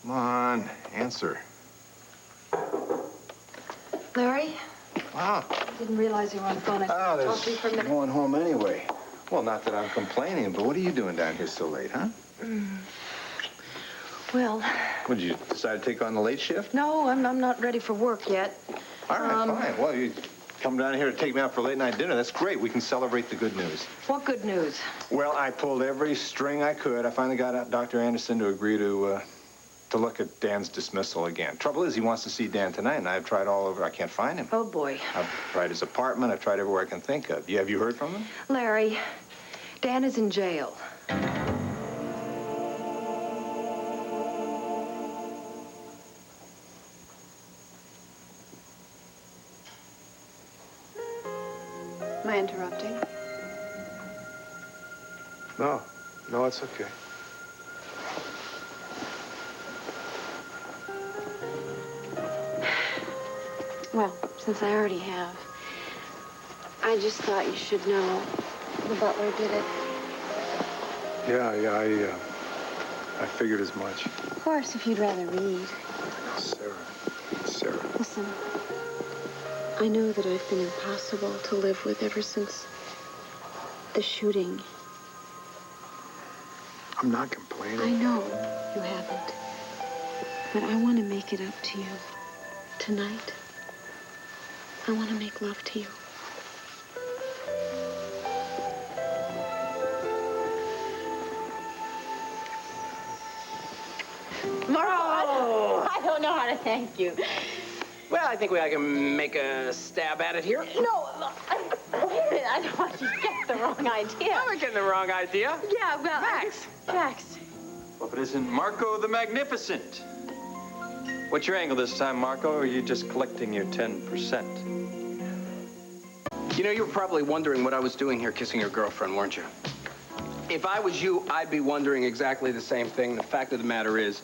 Come on, answer. Larry? Wow. Didn't realize you were on the phone. I talked to you for a minute. Going home anyway. Well, not that I'm complaining, but what are you doing down here so late, huh? Well... What, did you decide to take on the late shift? No, I'm not ready for work yet. All right, fine. Well, you come down here to take me out for late night dinner. That's great. We can celebrate the good news. What good news? Well, I pulled every string I could. I finally got Dr. Anderson to agree to look at Dan's dismissal again. Trouble is, he wants to see Dan tonight, and I've tried all over. I can't find him. Oh, boy. I've tried his apartment. I've tried everywhere I can think of. Have you heard from him? Larry, Dan is in jail. Am I interrupting? No, it's okay. Well, since I already have, I just thought you should know the butler did it. Yeah, I figured as much. Of course, if you'd rather read. Sarah. Listen, I know that I've been impossible to live with ever since the shooting. I'm not complaining. I know you haven't. But I want to make it up to you. Tonight, I want to make love to you. Marco, I don't know how to thank you. Well, I think I can make a stab at it here. No, wait a minute. I don't want you to get the wrong idea. I'm not getting the wrong idea. Yeah, well... Max. Max. Well, if it isn't Marco the Magnificent. What's your angle this time, Marco, or are you just collecting your 10%? You know, you were probably wondering what I was doing here kissing your girlfriend, weren't you? If I was you, I'd be wondering exactly the same thing. The fact of the matter is,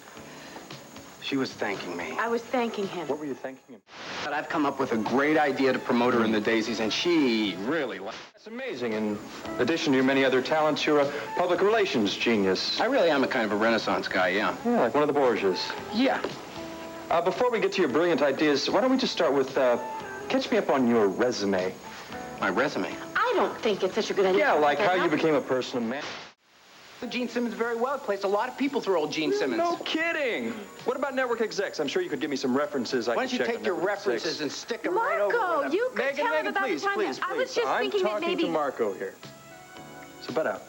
she was thanking me. I was thanking him. What were you thanking him? But I've come up with a great idea to promote her in the Daisies, and she really likes it. That's amazing. In addition to your many other talents, you're a public relations genius. I really am a kind of a Renaissance guy, yeah. Yeah, like one of the Borgias. Yeah. Before we get to your brilliant ideas, why don't we just start with, catch me up on your resume. My resume? I don't think it's such a good idea. Yeah, like how you became a person of man. Gene Simmons very well. Placed a lot of people through old Gene Simmons. No kidding. What about network execs? I'm sure you could give me some references. Why don't you take your references and stick them right over Marco, with them? you could Megan, tell him Megan, about please, the time please, that I please. was just thinking that maybe... I'm talking to Marco here. So butt out.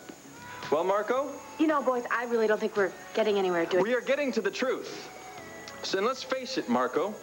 Well, Marco? You know, boys, I really don't think we're getting anywhere doing... We are getting to the truth. So let's face it, Marco.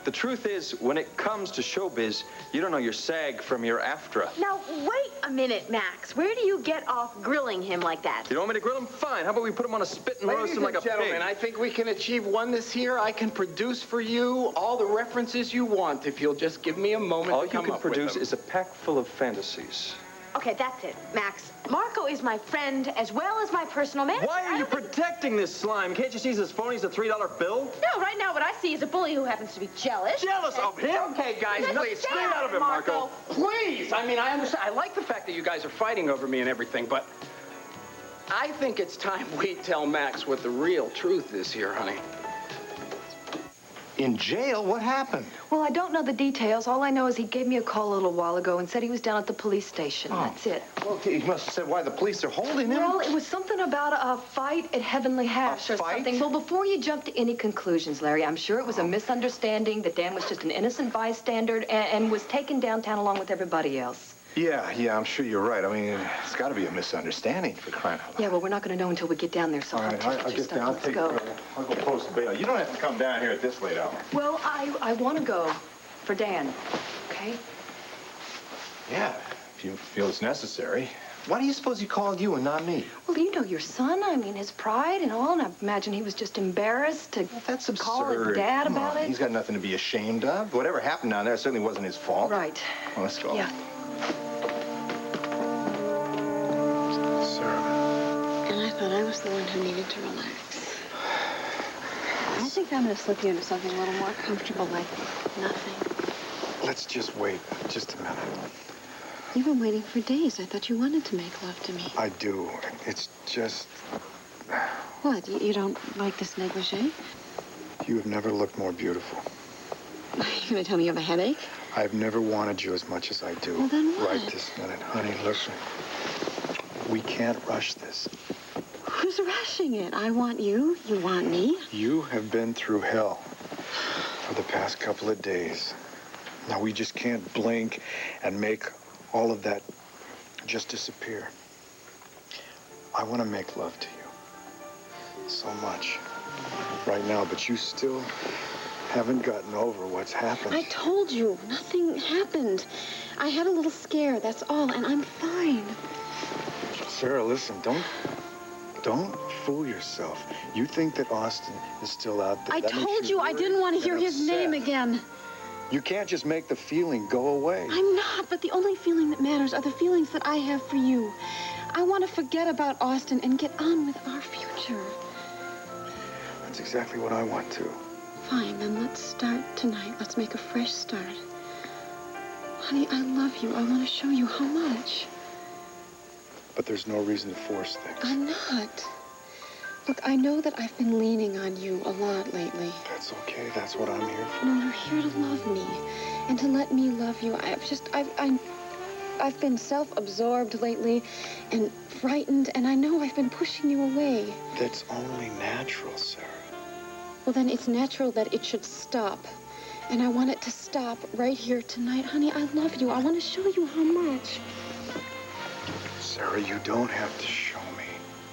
The truth is, when it comes to showbiz, you don't know your SAG from your AFTRA. Now, wait a minute, Max. Where do you get off grilling him like that? You don't want me to grill him? Fine. How about we put him on a spit and roast him like a pig? Ladies and gentlemen, I think we can achieve oneness here. I can produce for you all the references you want if you'll just give me a moment All to you come can up with produce them. is a pack full of fantasies. Okay, that's it, Max. Marco is my friend as well as my personal manager. Why are you protecting this slime? Can't you see this phony is a $3 bill? No, right now what I see is a bully who happens to be jealous. Jealous of him? Okay, guys, Just please, stay stay out of it, Marco. Marco. Please! I mean, I understand. I like the fact that you guys are fighting over me and everything, but I think it's time we tell Max what the real truth is here, honey. In jail? What happened? Well, I don't know the details. All I know is he gave me a call a little while ago and said he was down at the police station. That's it. Well, he must have said why the police are holding him. Well, it was something about a fight at Heavenly Hash or fight? something. Well, before you jump to any conclusions, Larry, I'm sure it was a misunderstanding that Dan was just an innocent bystander and was taken downtown along with everybody else. Yeah, I'm sure you're right. I mean, it's got to be a misunderstanding for crying out loud. Yeah, well, we're not going to know until we get down there, so All right, I'll get down. Let's go. I'll go post bail. You don't have to come down here at this late hour. Well, I want to go for Dan, okay? Yeah, if you feel it's necessary. Why do you suppose he called you and not me? Well, you know your son. I mean, his pride and all, and I imagine he was just embarrassed to That's absurd. call his dad Come about on. it. He's got nothing to be ashamed of. Whatever happened down there certainly wasn't his fault. Right. Well, let's go. Yeah. Sarah. And I thought I was the one who needed to relax. I think I'm going to slip you into something a little more comfortable, like nothing. Let's just wait just a minute. You've been waiting for days. I thought you wanted to make love to me. I do. It's just... What, you don't like this negligee? You have never looked more beautiful. Are you going to tell me you have a headache? I've never wanted you as much as I do. Well, then what? Right this minute. Honey, listen. We can't rush this. Who's rushing it? I want you. You want me. You have been through hell for the past couple of days. Now, we just can't blink and make all of that just disappear. I want to make love to you so much right now, but you still haven't gotten over what's happened. I told you, nothing happened. I had a little scare, that's all, and I'm fine. Sarah, listen, don't fool yourself. You think that Austin is still out there. I That makes told you I didn't want to hear and his name upset. again. You can't just make the feeling go away. I'm not, but the only feeling that matters are the feelings that I have for you. I want to forget about Austin and get on with our future. That's exactly what I want to. Fine, then let's start tonight. Let's make a fresh start. Honey, I love you. I want to show you how much. But there's no reason to force things. I'm not. Look, I know that I've been leaning on you a lot lately. That's okay. That's what I'm here for. No, you're here to love me and to let me love you. I've been self-absorbed lately and frightened, and I know I've been pushing you away. That's only natural, Sarah. Well, then it's natural that it should stop. And I want it to stop right here tonight. Honey, I love you. I want to show you how much. Sarah, you don't have to show me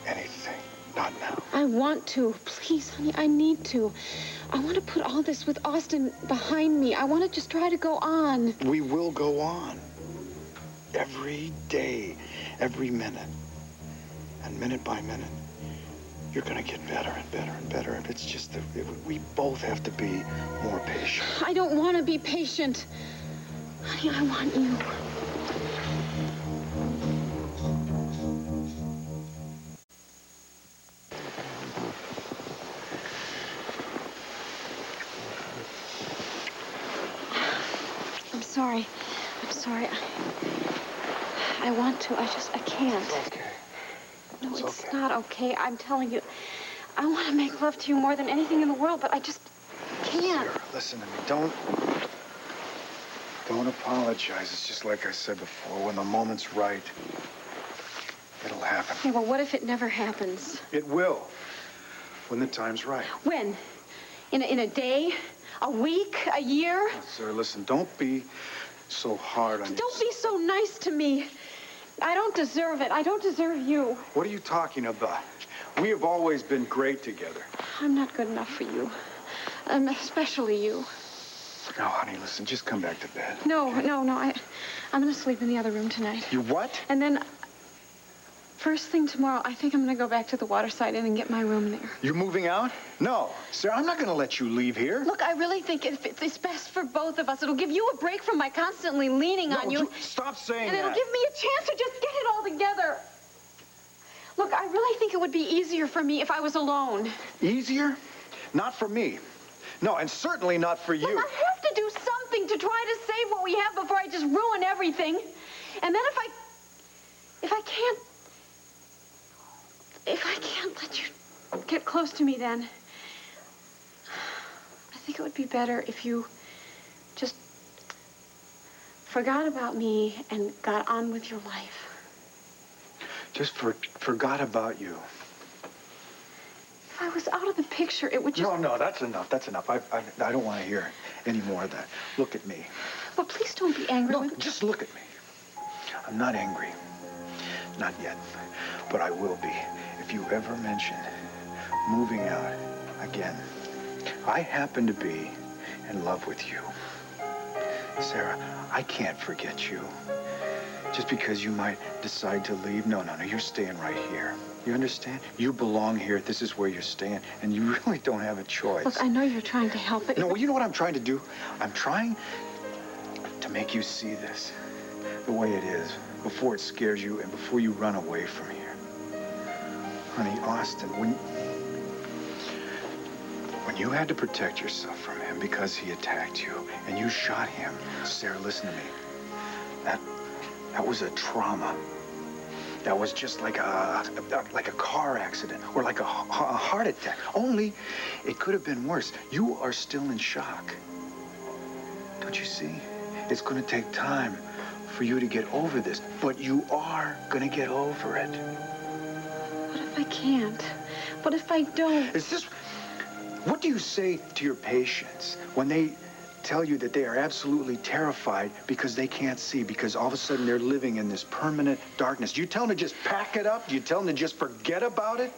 anything. Not now. I want to. Please, honey, I need to. I want to put all this with Austin behind me. I want to just try to go on. We will go on. Every day, every minute. And minute by minute, you're going to get better and better and better. And it's just that we both have to be more patient. I don't want to be patient. Honey, I want you. I'm sorry. I want to. I can't. It's okay. No, It's it's okay. not okay. I'm telling you, I want to make love to you more than anything in the world, but I just can't. Sarah, listen to me. Don't apologize. It's just like I said before. When the moment's right, it'll happen. Okay, well, what if it never happens? It will. When the time's right. When? In a day? A week? A year? Sarah, listen, don't be so hard on yourself. Don't be so nice to me. I don't deserve it. I don't deserve you. What are you talking about? We have always been great together. I'm not good enough for you. Especially you. No, honey, listen, just come back to bed. No. I'm going to sleep in the other room tonight. You what? And then, first thing tomorrow, I think I'm going to go back to the Waterside Inn and get my room there. You moving out? No. Sarah, I'm not going to let you leave here. Look, I really think it's best for both of us. It'll give you a break from my constantly leaning on you. Stop saying And it'll that. give me a chance to just get it all together. Look, I really think it would be easier for me if I was alone. Easier? Not for me. No, and certainly not for you. Look, I have to do something to try to save what we have before I just ruin everything. And then if I can't let you get close to me, then I think it would be better if you just forgot about me and got on with your life. Just forgot about you. If I was out of the picture, it would just... No, that's enough. That's enough. I don't want to hear any more of that. Look at me. But please don't be angry No, with me. just look at me. I'm not angry. Not yet. But I will be if you ever mention moving out again. I happen to be in love with you. Sarah, I can't forget you. Just because you might decide to leave. No, you're staying right here. You understand? You belong here. This is where you're staying. And you really don't have a choice. Look, I know you're trying to help, but... No, well, you know what I'm trying to do? I'm trying to make you see this the way it is before it scares you and before you run away from here. Honey, Austin, when you had to protect yourself from him because he attacked you and you shot him, Sarah, listen to me. That was a trauma. that was just like a car accident or like a heart attack. Only it could have been worse. You are still in shock. Don't you see? It's going to take time for you to get over this, but you are going to get over it. What if I can't? What if I don't? Is this... What do you say to your patients when they tell you that they are absolutely terrified because they can't see, because all of a sudden they're living in this permanent darkness? Do you tell them to just pack it up? Do you tell them to just forget about it?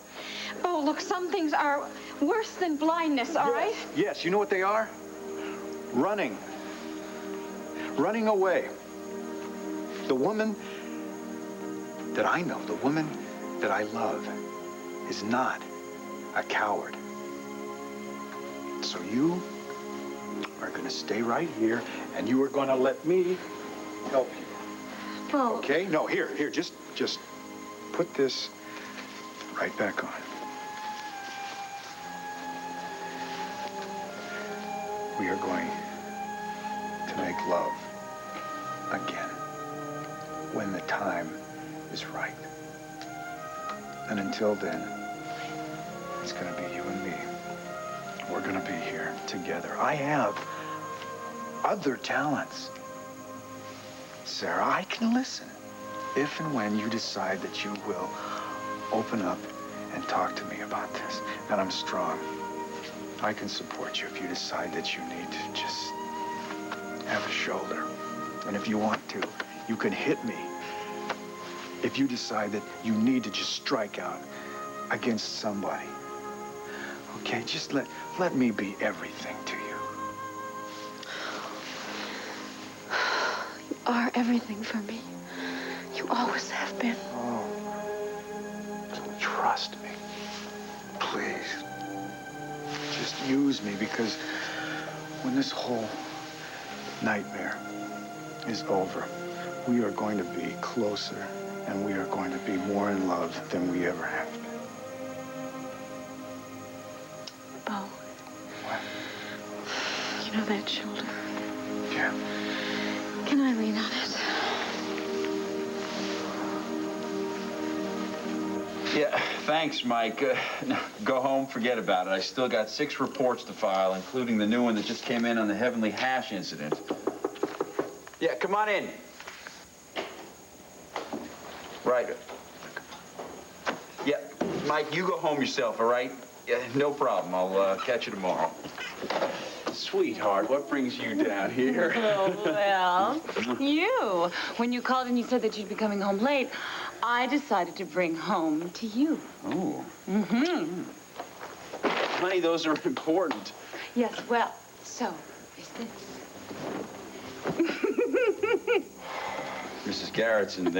Oh, look, some things are worse than blindness, all right? Yes, you know what they are? Running. Running away. The woman that I know, the woman that I love, is not a coward. So you are going to stay right here, and you are going to let me help you. Oh. Okay? No, here, just put this right back on. We are going to make love again when the time is right. And until then, it's going to be you and me. We're going to be here together. I have other talents. Sarah, I can listen if and when you decide that you will open up and talk to me about this. And I'm strong. I can support you if you decide that you need to just have a shoulder. And if you want to, you can hit me. If you decide that you need to just strike out against somebody. Okay, just let me be everything to you. You are everything for me. You always have been. Oh, trust me. Please. Just use me, because when this whole nightmare is over, we are going to be closer, and we are going to be more in love than we ever have been. Bo. What? You know that shoulder? Yeah. Can I lean on it? Yeah, thanks, Mike. No, go home, forget about it. I still got 6 reports to file, including the new one that just came in on the Heavenly Hash incident. Yeah, come on in. Right. Yeah, Mike, you go home yourself, all right? Yeah, no problem. I'll catch you tomorrow. Sweetheart, what brings you down here? Oh, well, you. When you called and you said that you'd be coming home late, I decided to bring home to you. Oh. Mm-hmm. Honey, those are important. Yes, well, so is this. Mrs. Garrettson,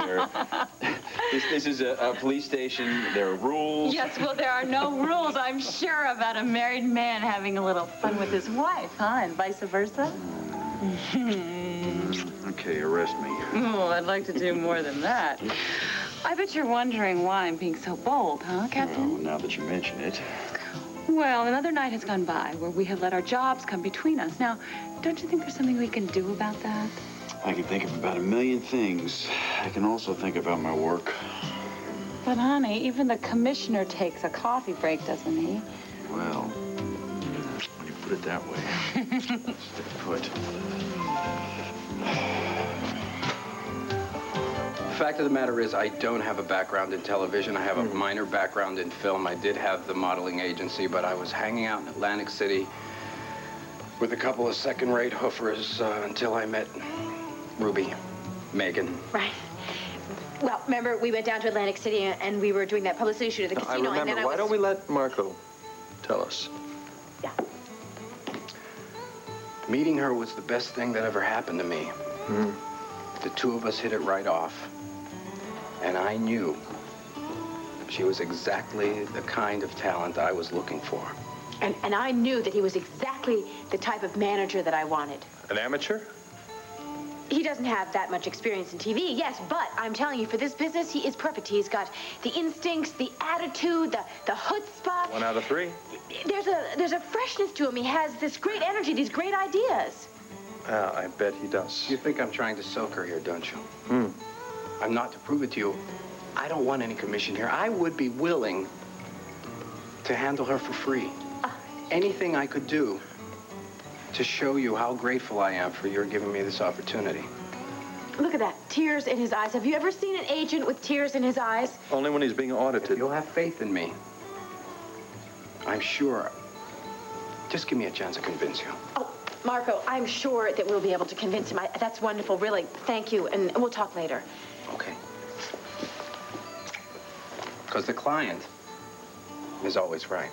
this is a police station. There are rules. Yes, well, there are no rules, I'm sure, about a married man having a little fun with his wife, huh? And vice versa? Okay, arrest me. Oh, I'd like to do more than that. I bet you're wondering why I'm being so bold, huh, Captain? Oh, now that you mention it. Well, another night has gone by where we have let our jobs come between us. Now, don't you think there's something we can do about that? I can think of about 1,000,000 things. I can also think about my work. But, honey, even the commissioner takes a coffee break, doesn't he? Well, when you put it that way, stay put. The fact of the matter is, I don't have a background in television. I have a minor background in film. I did have the modeling agency, but I was hanging out in Atlantic City with a couple of second-rate hoofers until I met Ruby, Megan. Right. Well, remember, we went down to Atlantic City and we were doing that publicity shoot at the casino. I remember. And then Why don't we let Marco tell us? Yeah. Meeting her was the best thing that ever happened to me. The two of us hit it right off. And I knew she was exactly the kind of talent I was looking for. And I knew that he was exactly the type of manager that I wanted. An amateur? He doesn't have that much experience in TV, yes, but I'm telling you, for this business, he is perfect. He's got the instincts, the attitude, the chutzpah. 1 out of 3. There's a freshness to him. He has this great energy, these great ideas. I bet he does. You think I'm trying to soak her here, don't you? I'm not to prove it to you. I don't want any commission here. I would be willing to handle her for free. Anything I could do to show you how grateful I am for your giving me this opportunity. Look at that, tears in his eyes. Have you ever seen an agent with tears in his eyes? Only when he's being audited. You'll have faith in me. I'm sure. Just give me a chance to convince you. Oh, Marco, I'm sure that we'll be able to convince him. That's wonderful, really. Thank you, and we'll talk later. Okay. Because the client is always right.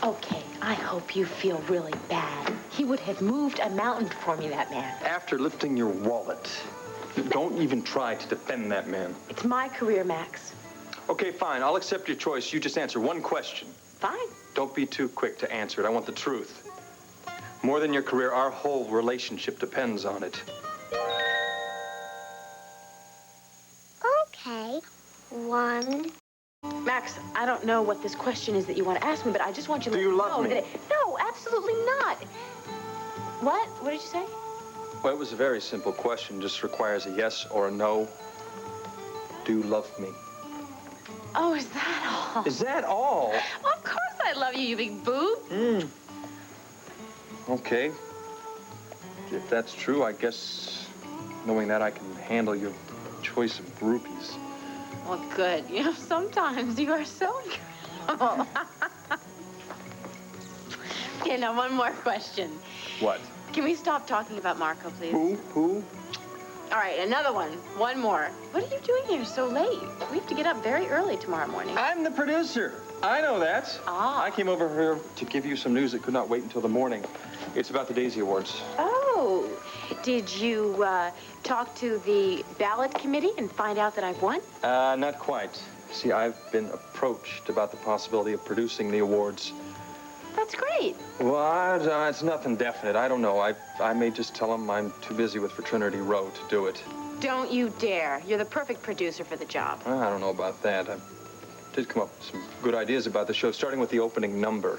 Okay, I hope you feel really bad. He would have moved a mountain for me, that man. After lifting your wallet, don't even try to defend that man. It's my career, Max. Okay, fine. I'll accept your choice. You just answer one question. Fine. Don't be too quick to answer it. I want the truth. More than your career, our whole relationship depends on it. Okay. 1. Max, I don't know what this question is that you want to ask me, but I just want you to Do you let love know me? that no, absolutely not. What? What did you say? Well, it was a very simple question. Just requires a yes or a no. Do you love me? Oh, is that all? Is that all? Well, of course I love you, you big boob. Okay. If that's true, I guess knowing that I can handle your choice of groupies. Well, good. You know, sometimes you are so incredible. Okay, now one more question. What? Can we stop talking about Marco, please? Who? All right, another one. One more. What are you doing here so late? We have to get up very early tomorrow morning. I'm the producer. I know that. Ah. I came over here to give you some news that could not wait until the morning. It's about the Daisy Awards. Oh, did you talk to the ballot committee and find out that I've won? Not quite. See, I've been approached about the possibility of producing the awards. That's great. Well, it's nothing definite. I don't know. I may just tell them I'm too busy with Fraternity Row to do it. Don't you dare. You're the perfect producer for the job. I don't know about that. I did come up with some good ideas about the show, starting with the opening number.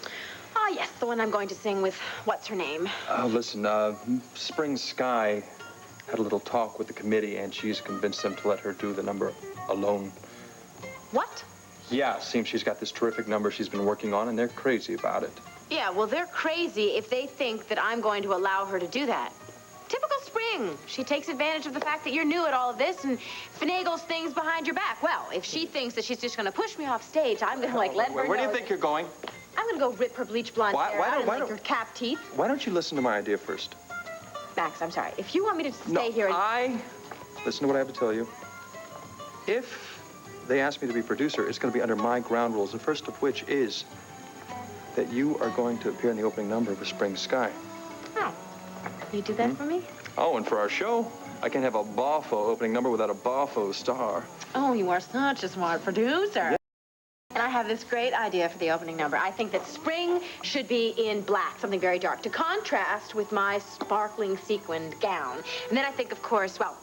Oh, yes, the one I'm going to sing with what's her name? Listen, Spring Sky had a little talk with the committee, and she's convinced them to let her do the number alone. What? Yeah, seems she's got this terrific number she's been working on, and they're crazy about it. Yeah, well, they're crazy if they think that I'm going to allow her to do that. Typical Spring. She takes advantage of the fact that you're new at all of this and finagles things behind your back. Well, if she thinks that she's just going to push me off stage, I'm going to, let her know. Where do you think you're going? I'm going to go rip her bleach blonde hair out and lick her cap teeth. Why don't you listen to my idea first? Max, I'm sorry. If you want me to stay here and... Listen to what I have to tell you. If they ask me to be producer, it's going to be under my ground rules, the first of which is that you are going to appear in the opening number of A Spring Sky. Oh, you do that for me? Oh, and for our show, I can't have a boffo opening number without a boffo star. Oh, you are such a smart producer. Yeah. And I have this great idea for the opening number. I think that Spring should be in black, something very dark, to contrast with my sparkling sequined gown. And then I think, of course, well,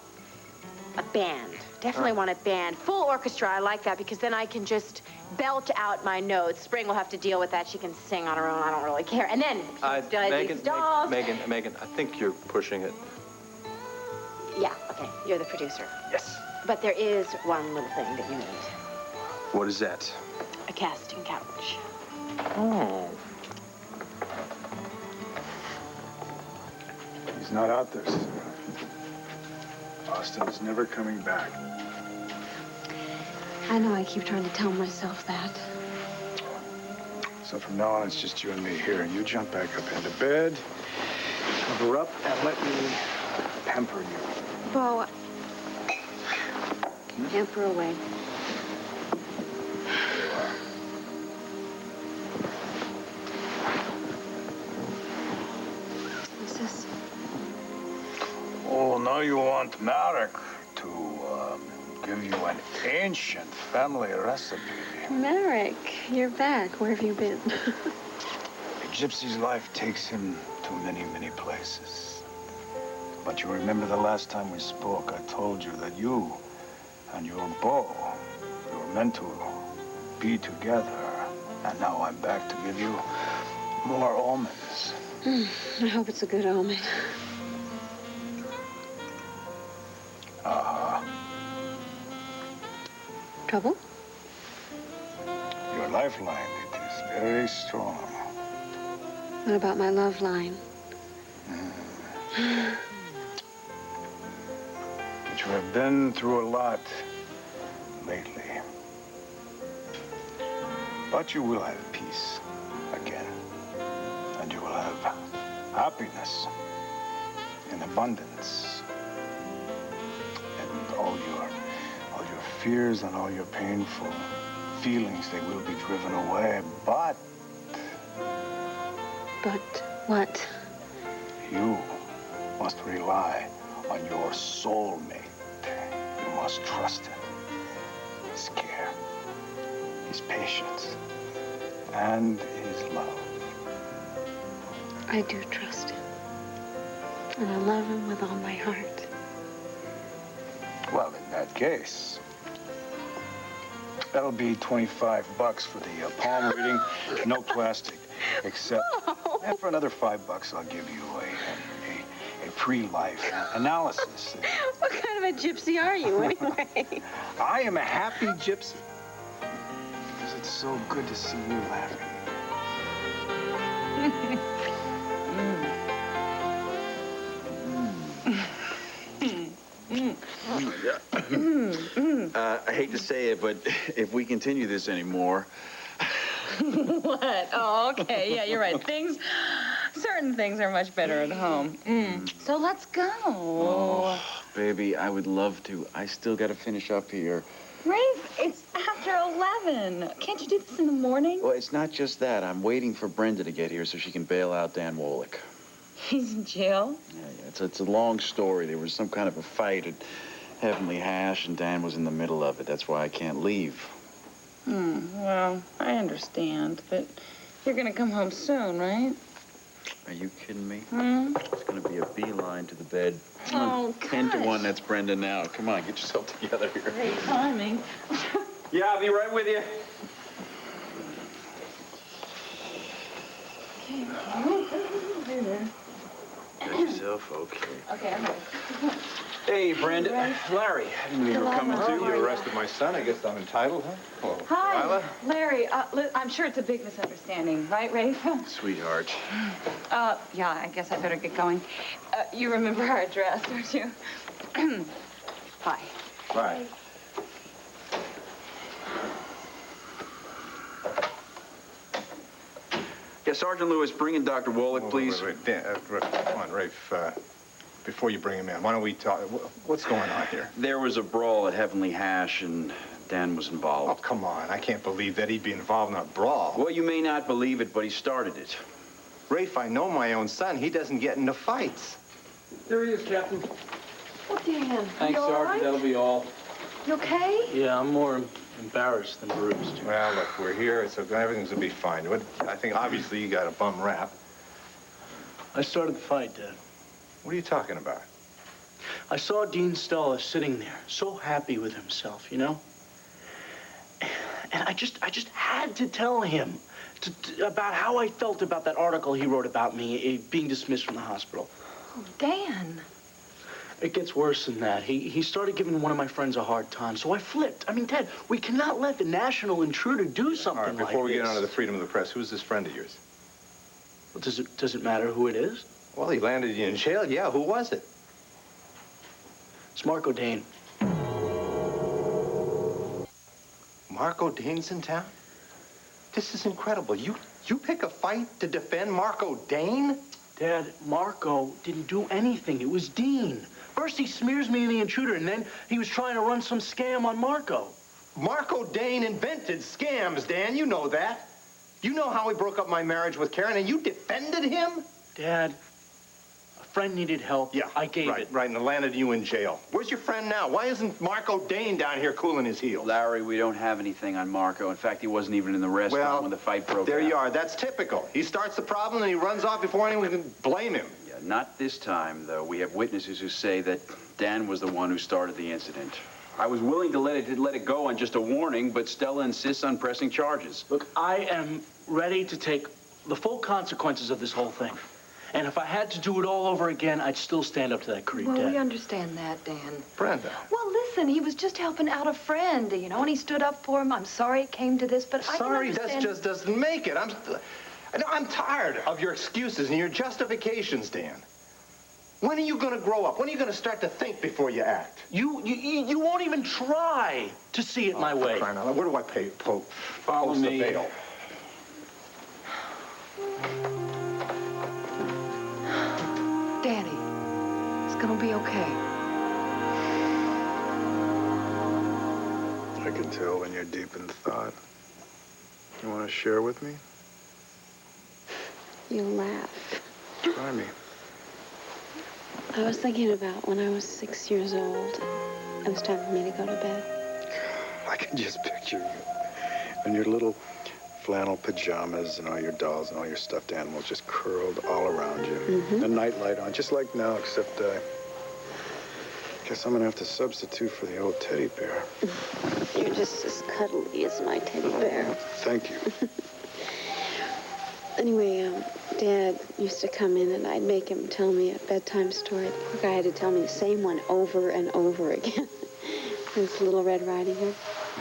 a band. Definitely want a band. Full orchestra, I like that, because then I can just belt out my notes. Spring will have to deal with that. She can sing on her own. I don't really care. And then, Megan, I think you're pushing it. Yeah, okay. You're the producer. Yes. But there is one little thing that you need. What is that? A casting couch. Oh. He's not out there, Sarah. Austin is never coming back. I know I keep trying to tell myself that. So from now on, it's just you and me here. You jump back up into bed, cover up, and let me pamper you. Bo, pamper away. What's this? Oh, now you want Marek to give you an ancient family recipe. Marek, you're back. Where have you been? A gypsy's life takes him to many, many places. But you remember the last time we spoke, I told you that you and your beau, you were meant to be together. And now I'm back to give you more omens. I hope it's a good omen. Trouble? Your lifeline, it is very strong. What about my love line? But you have been through a lot lately. But you will have peace again. And you will have happiness and abundance. And all your fears and all your painful feelings, they will be driven away. But What? you must rely on your soulmate. You must trust him, his care, his patience, and his love. I do trust him. And I love him with all my heart. Well, in that case, that'll be $25 for the palm reading. No plastic, except... And for another $5, I'll give you a pre-life analysis. What kind of a gypsy are you, anyway? I am a happy gypsy. Because it's so good to see you laughing. I hate to say it, but if we continue this anymore... What? Oh, okay. Yeah, you're right. Certain things are much better at home. So let's go. Oh, baby, I would love to. I still got to finish up here. Rafe, it's after 11. Can't you do this in the morning? Well, it's not just that. I'm waiting for Brenda to get here so she can bail out Dan Wolick. He's in jail? Yeah. It's a long story. There was some kind of a fight at Heavenly Hash, and Dan was in the middle of it. That's why I can't leave. Well, I understand, but you're gonna come home soon, right? Are you kidding me? It's gonna be a beeline to the bed. Oh, 10 to 1, that's Brenda now. Come on, get yourself together here. Great timing. Yeah, I'll be right with you. Get yourself okay. Okay, I'm ready. Hey, Brenda. Larry, I didn't know you were coming Delilah, too. You arrested my son. I guess I'm entitled, huh? Well, Hi, Delilah? Larry. I'm sure it's a big misunderstanding, right, Rafe? Sweetheart. Yeah, I guess I better get going. You remember our address, don't you? Hi. Bye. Yeah, Sergeant Lewis, bring in Dr. Wolick, please. Wait. Dan, come on, Rafe. Before you bring him in, why don't we talk? What's going on here? There was a brawl at Heavenly Hash, and Dan was Oh, involved. come on. I can't believe that he'd be involved in a brawl. Well, you may not believe it, but he started it. Rafe, I know my own son. He doesn't get into fights. There he is, Captain. Oh, Dan, Thanks, you all Sergeant. right? That'll be all. You okay? Yeah, I'm more embarrassed than bruised. Well, look, we're here, so everything's gonna be fine. I think obviously you got a bum rap. I started the fight, Dad. What are you talking about? I saw Dean Stella sitting there, so happy with himself, you know? And I just had to tell him about how I felt about that article he wrote about me being dismissed from the hospital. Oh, Dan. It gets worse than that. He started giving one of my friends a hard time, so I flipped. I mean, Ted, we cannot let the national intruder do something All right, like this. before we get on to the freedom of the press, who's this friend of yours? Well, does it matter who it is? Well, he landed you in jail. Yeah, who was it? It's Marco Dane. Marco Dane's in town? This is incredible. You pick a fight to defend Marco Dane? Dad, Marco didn't do anything. It was Dean. First, he smears me in the intruder, and then he was trying to run some scam on Marco. Marco Dane invented scams, Dan. You know that. You know how he broke up my marriage with Karen, and you defended him? Dad, a friend needed help. Yeah, I gave it. Right, and it landed you in jail. Where's your friend now? Why isn't Marco Dane down here cooling his heels? Larry, we don't have anything on Marco. In fact, he wasn't even in the restaurant when the fight broke out. There you are. That's typical. He starts the problem, and he runs off before anyone can blame him. Yeah, not this time, though. We have witnesses who say that Dan was the one who started the incident. I was willing to let it go on just a warning, but Stella insists on pressing charges. Look, I am ready to take the full consequences of this whole thing. And if I had to do it all over again, I'd still stand up to that creep, Well, Dad. we understand that, Dan. Brenda. Well, listen, he was just helping out a friend, you know, and he stood up for him. I'm sorry it came to this, but I can Sorry, understand. that just doesn't make it. I'm tired of your excuses and your justifications, Dan. When are you going to grow up? When are you going to start to think before you act? You won't even try to see it my way. Crying out loud. Where do I Follow post me. the bail? Danny, it's gonna be okay. I can tell when you're deep in thought. You want to share with me? You laugh. Try me. I was thinking about when I was 6 years old. It was time for me to go to bed. I can just picture you in your little flannel pajamas and all your dolls and all your stuffed animals just curled all around you. Mm-hmm. A nightlight on, just like now, except guess I'm gonna have to substitute for the old teddy bear. You're just as cuddly as my teddy bear. Thank you. Anyway, Dad used to come in and I'd make him tell me a bedtime story. The poor guy had to tell me the same one over and over again. This Little Red Riding Hood.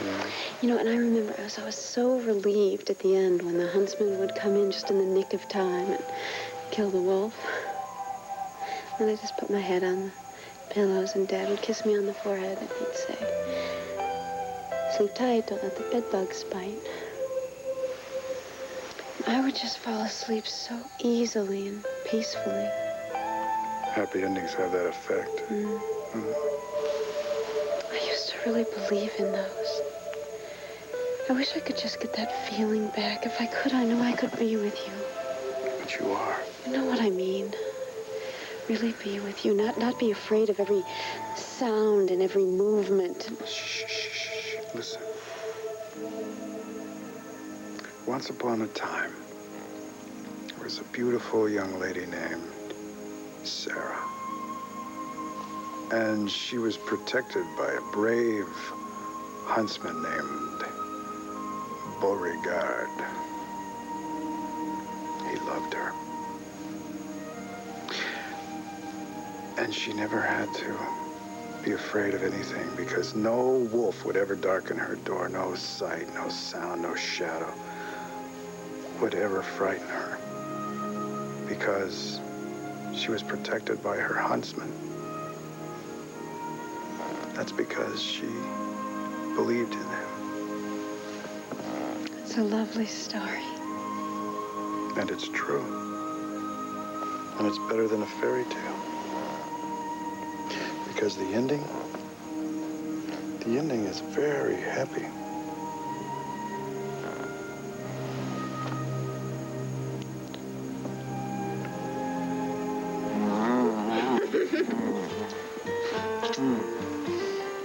Yeah. You know, and I remember I was so relieved at the end when the huntsman would come in just in the nick of time and kill the wolf. And I just put my head on the pillows and Dad would kiss me on the forehead and he'd say, "Sleep tight, don't let the bed bugs bite." I would just fall asleep so easily and peacefully. Happy endings have that effect. Mm. I used to really believe in those. I wish I could just get that feeling back. If I could, I know I could be with you. But you are. You know what I mean? Really be with you, not be afraid of every sound and every movement. Shh, shh, shh. Listen. Once upon a time, there was a beautiful young lady named Sarah. And she was protected by a brave huntsman named Beauregard. He loved her. And she never had to be afraid of anything because no wolf would ever darken her door. No sight, no sound, no shadow would ever frighten her because she was protected by her huntsman. That's because she believed in him. It's a lovely story. And it's true. And it's better than a fairy tale. Because the ending is very happy.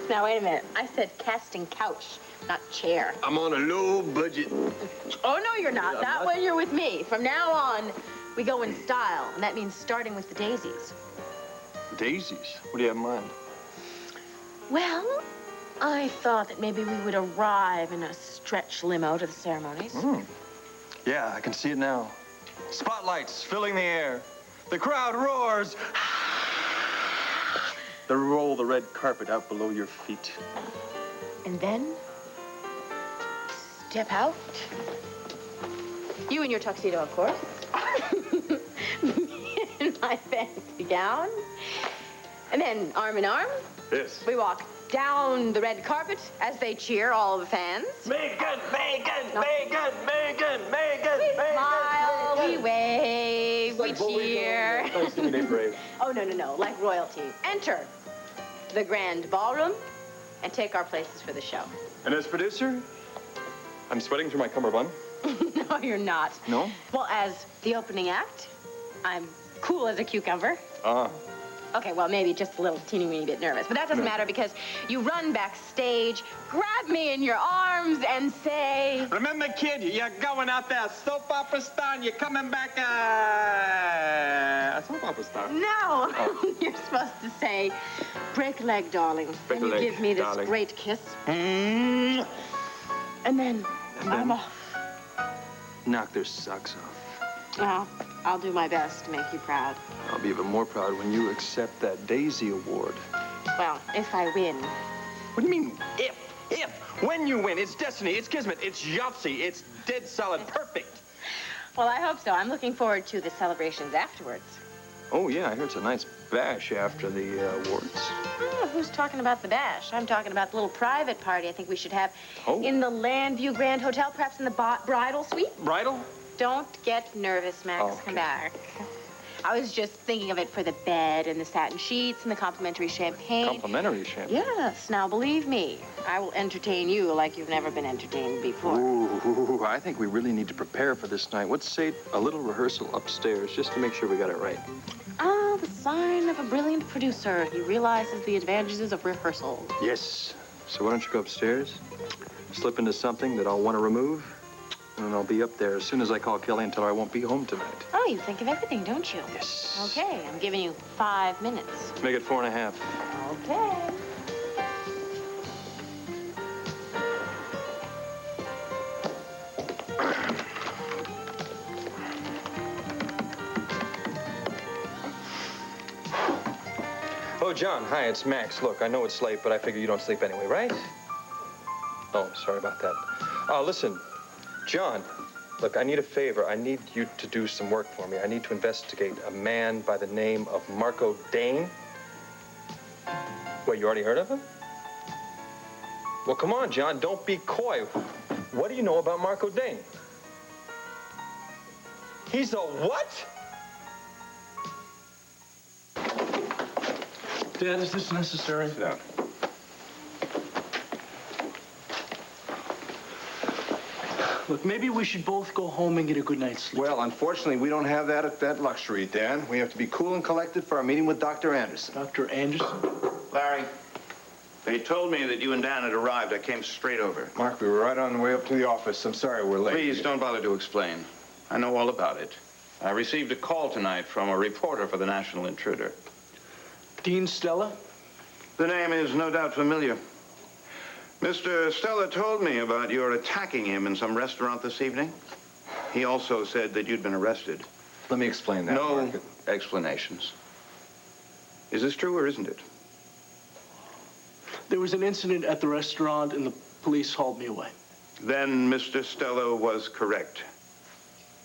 Now, wait a minute. I said casting couch, not chair. I'm on a low budget. Oh, no, you're not. Not when you're with me. From now on, we go in style, and that means starting with the daisies. Daisies? What do you have in mind? Well, I thought that maybe we would arrive in a stretch limo to the ceremonies. Yeah, I can see it now. Spotlights filling the air. The crowd roars. They roll the red carpet out below your feet. And then, step out. You in your tuxedo, of course. Me in my fancy gown. And then, arm in arm, Yes. we walk down the red carpet as they cheer all the fans. Megan, Megan, Megan, Megan, Megan, We Megan. smile, we Megan. wave, we Like bowling cheer. ball. Nice to meet you, Brave. Oh, no, like royalty. Enter the grand ballroom and take our places for the show. And as producer, I'm sweating through my cummerbund. No, you're not. No? Well, as the opening act, I'm cool as a cucumber. Ah. Okay, well, maybe just a little teeny-weeny bit nervous. But that doesn't matter because you run backstage, grab me in your arms, and say... Remember, kid, you're going out there soap opera star and you're coming back a soap opera star. No! Oh. You're supposed to say, break a leg, darling. Break then a you leg, give me this darling. great kiss. And then I'm off. Knock their socks off. Well, I'll do my best to make you proud. I'll be even more proud when you accept that Daisy Award. Well, if I win. What do you mean, if? If? When you win, it's destiny, it's kismet, it's Yahtzee, it's dead solid perfect. Well, I hope so. I'm looking forward to the celebrations afterwards. Oh, yeah, I heard it's a nice bash after the awards. Oh, who's talking about the bash? I'm talking about the little private party I think we should have in the Landview Grand Hotel, perhaps in the bridal suite. Bridal? Don't get nervous, Max. Oh, okay. Come back. I was just thinking of it for the bed and the satin sheets and the complimentary champagne. Complimentary champagne? Yes. Now, believe me, I will entertain you like you've never been entertained before. Ooh, I think we really need to prepare for this night. Let's say a little rehearsal upstairs just to make sure we got it right. Ah, the sign of a brilliant producer. He realizes the advantages of rehearsal. Yes. So why don't you go upstairs, slip into something that I'll want to remove, and then I'll be up there as soon as I call Kelly and tell her I won't be home tonight. Oh, you think of everything, don't you? Yes. Okay, I'm giving you 5 minutes. Make it 4.5. Okay. Oh, John, hi, it's Max. Look, I know it's late, but I figure you don't sleep anyway, right? Oh, sorry about that. Listen, John, look, I need a favor. I need you to do some work for me. I need to investigate a man by the name of Marco Dane. Wait, you already heard of him? Well, come on, John, don't be coy. What do you know about Marco Dane? He's a what? Dad, is this necessary? Sit down. Look, maybe we should both go home and get a good night's sleep. Well, unfortunately, we don't have that luxury, Dan. We have to be cool and collected for our meeting with Dr. Anderson. Dr. Anderson? Larry, they told me that you and Dan had arrived. I came straight over. Mark, we were right on the way up to the office. I'm sorry we're late. Please don't bother to explain. I know all about it. I received a call tonight from a reporter for the National Intruder. Dean Stella? The name is no doubt familiar. Mr. Stella told me about your attacking him in some restaurant this evening. He also said that you'd been arrested. Let me explain that, No Mark. explanations. Is this true or isn't it? There was an incident at the restaurant and the police hauled me away. Then Mr. Stella was correct.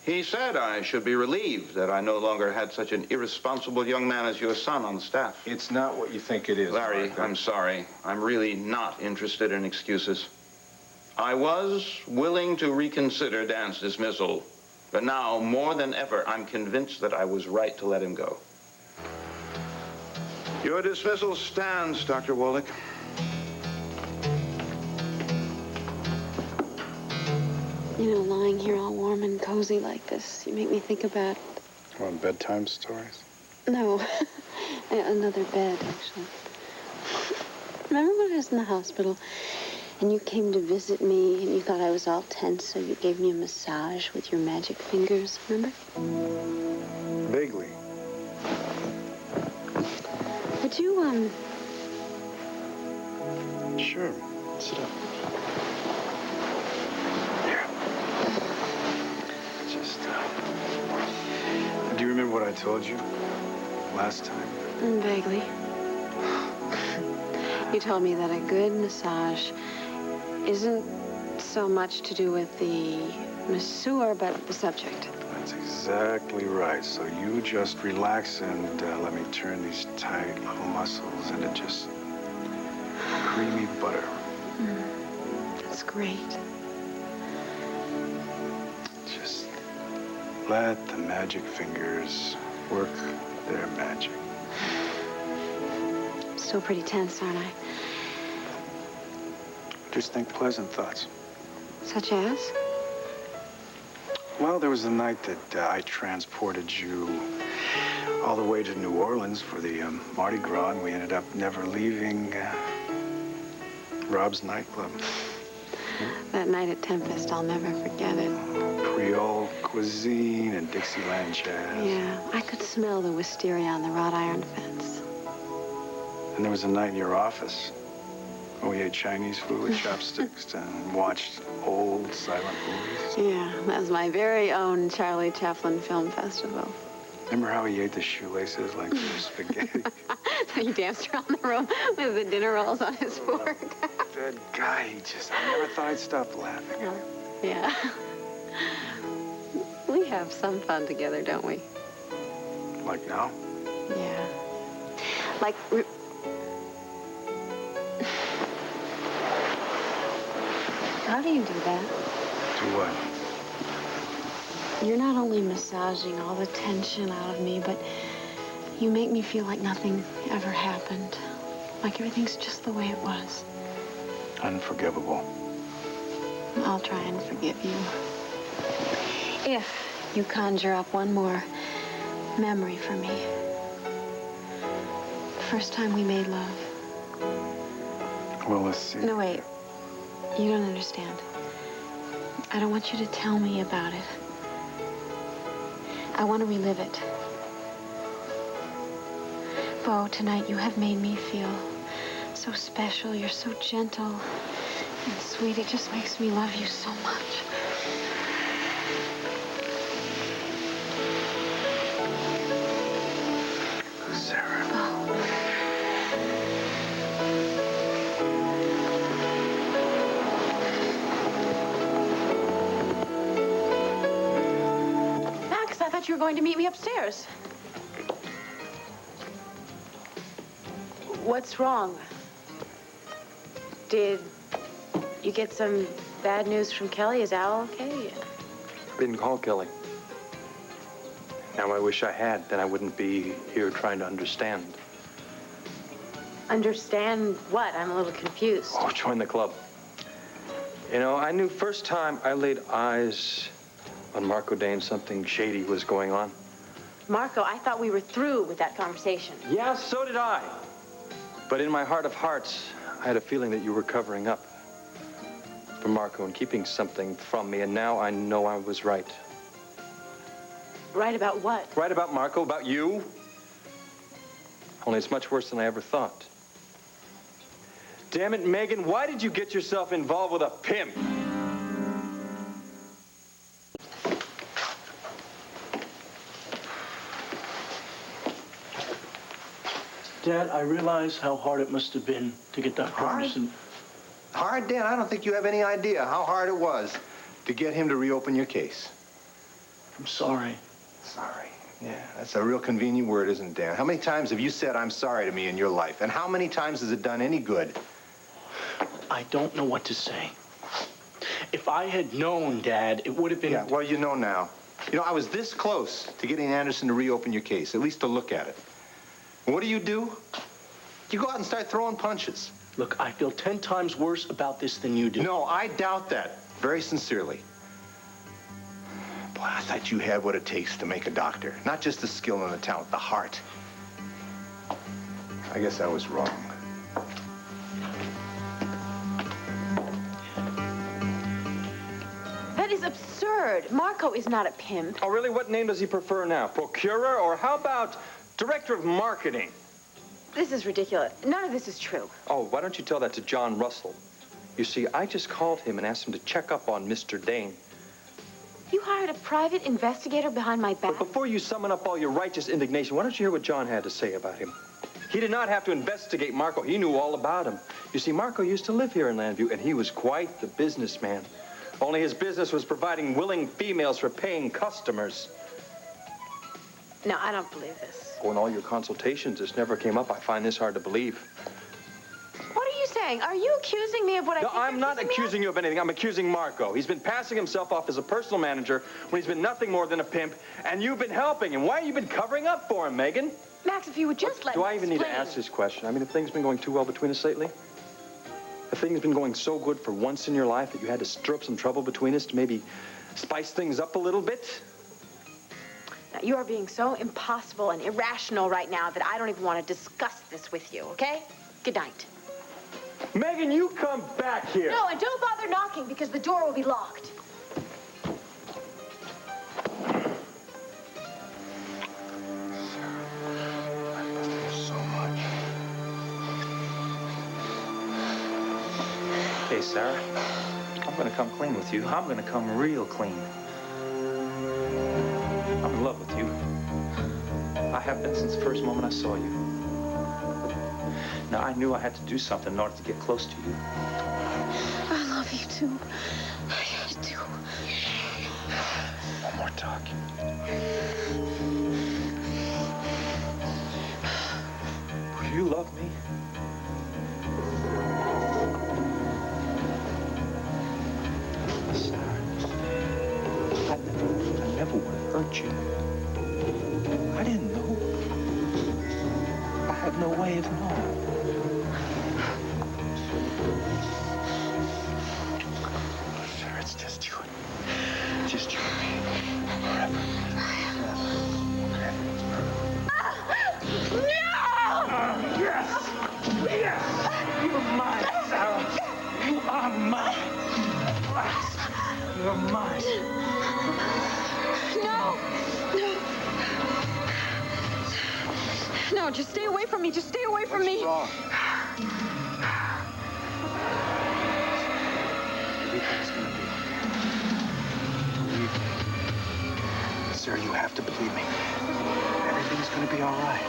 He said I should be relieved that I no longer had such an irresponsible young man as your son on the staff. It's not what you think it is, Larry, Mark. I'm sorry. I'm really not interested in excuses. I was willing to reconsider Dan's dismissal, but now, more than ever, I'm convinced that I was right to let him go. Your dismissal stands, Dr. Wallach. You know, lying here all warm and cozy like this, you make me think about... What, bedtime stories? No, another bed, actually. Remember when I was in the hospital and you came to visit me and you thought I was all tense, so you gave me a massage with your magic fingers, remember? Vaguely. Would you, Sure. Sit up. Do you remember what I told you last time? Vaguely. You told me that a good massage isn't so much to do with the masseur, but the subject. That's exactly right. So you just relax and let me turn these tight little muscles into just creamy butter. That's great. Just let the magic fingers work their magic. Still pretty tense, aren't I? Just think pleasant thoughts. Such as? Well, there was the night that I transported you all the way to New Orleans for the Mardi Gras, and we ended up never leaving Rob's nightclub. That night at Tempest, I'll never forget it. Creole cuisine and Dixieland jazz. Yeah, I could smell the wisteria on the wrought iron fence. And there was a night in your office. Oh, We ate Chinese food with chopsticks and watched old silent movies. Yeah, that was my very own Charlie Chaplin Film Festival. Remember how he ate the shoelaces like they were spaghetti? He danced around the room with the dinner rolls on his fork. That guy, I never thought I'd stop laughing. Yeah. We have some fun together, don't we? Like now? Yeah. Like, how do you do that? Do what? You're not only massaging all the tension out of me, but you make me feel like nothing ever happened. Like everything's just the way it was. Unforgivable. I'll try and forgive you. If you conjure up one more memory for me. The first time we made love. Well, let's see. No, wait. You don't understand. I don't want you to tell me about it. I want to relive it. Bo, tonight you have made me feel so special. You're so gentle and sweet. It just makes me love you so much. Sarah. Max, I thought you were going to meet me upstairs. What's wrong? Did you get some bad news from Kelly? Is Al okay? I didn't call Kelly. Now I wish I had, then I wouldn't be here trying to understand. Understand what? I'm a little confused. Oh, join the club. You know, I knew first time I laid eyes on Marco Dane something shady was going on. Marco, I thought we were through with that conversation. Yeah, so did I. But in my heart of hearts, I had a feeling that you were covering up for Marco and keeping something from me, and now I know I was right. Right about what? Right about Marco, about you. Only it's much worse than I ever thought. Damn it, Megan, why did you get yourself involved with a pimp? Dad, I realize how hard it must have been to get Dr. Anderson. Hard, Dan? I don't think you have any idea how hard it was to get him to reopen your case. I'm sorry. Sorry. Yeah, that's a real convenient word, isn't it, Dan? How many times have you said I'm sorry to me in your life? And how many times has it done any good? I don't know what to say. If I had known, Dad, it would have been... Yeah, well, you know now. You know, I was this close to getting Anderson to reopen your case, at least to look at it. And what do? You go out and start throwing punches. Look, I feel 10 times worse about this than you do. No, I doubt that, very sincerely. Boy, I thought you had what it takes to make a doctor. Not just the skill and the talent, the heart. I guess I was wrong. That is absurd. Marco is not a pimp. Oh, really? What name does he prefer now? Procurer? Or how about director of marketing? This is ridiculous. None of this is true. Oh, why don't you tell that to John Russell? You see, I just called him and asked him to check up on Mr. Dane. You hired a private investigator behind my back? But before you summon up all your righteous indignation, why don't you hear what John had to say about him? He did not have to investigate Marco. He knew all about him. You see, Marco used to live here in Landview, and he was quite the businessman. Only his business was providing willing females for paying customers. No, I don't believe this. Oh, in all your consultations, this never came up. I find this hard to believe. What are you saying? Are you accusing me of what I think No, I'm not accusing you of anything. I'm accusing Marco. He's been passing himself off as a personal manager when he's been nothing more than a pimp, and you've been helping him. Why have you been covering up for him, Megan? Max, if you would just let me Do I even need to explain. ask this question? I mean, have things been going too well between us lately? Have things been going so good for once in your life that you had to stir up some trouble between us to maybe spice things up a little bit? Now, you are being so impossible and irrational right now that I don't even want to discuss this with you, okay? Good night. Megan, you come back here. No, and don't bother knocking because the door will be locked. So much. okay, Sarah. I'm gonna come clean with you. I'm gonna come real clean. I'm in love with you. I have been since the first moment I saw you. Now, I knew I had to do something in order to get close to you. I love you too. I do. One more talk. Do you love me? Sarah, I never would have hurt you. I didn't know. I had no way of knowing. Sarah, it's just you and me. Just you and me. Forever. Yes! Yes! You're mine, Sarah. You are mine. You're mine. No! No, just stay away from me. Just stay away from me. Wrong? Everything's gonna be okay. Believe me. Sarah, you have to believe me. Everything's gonna be all right.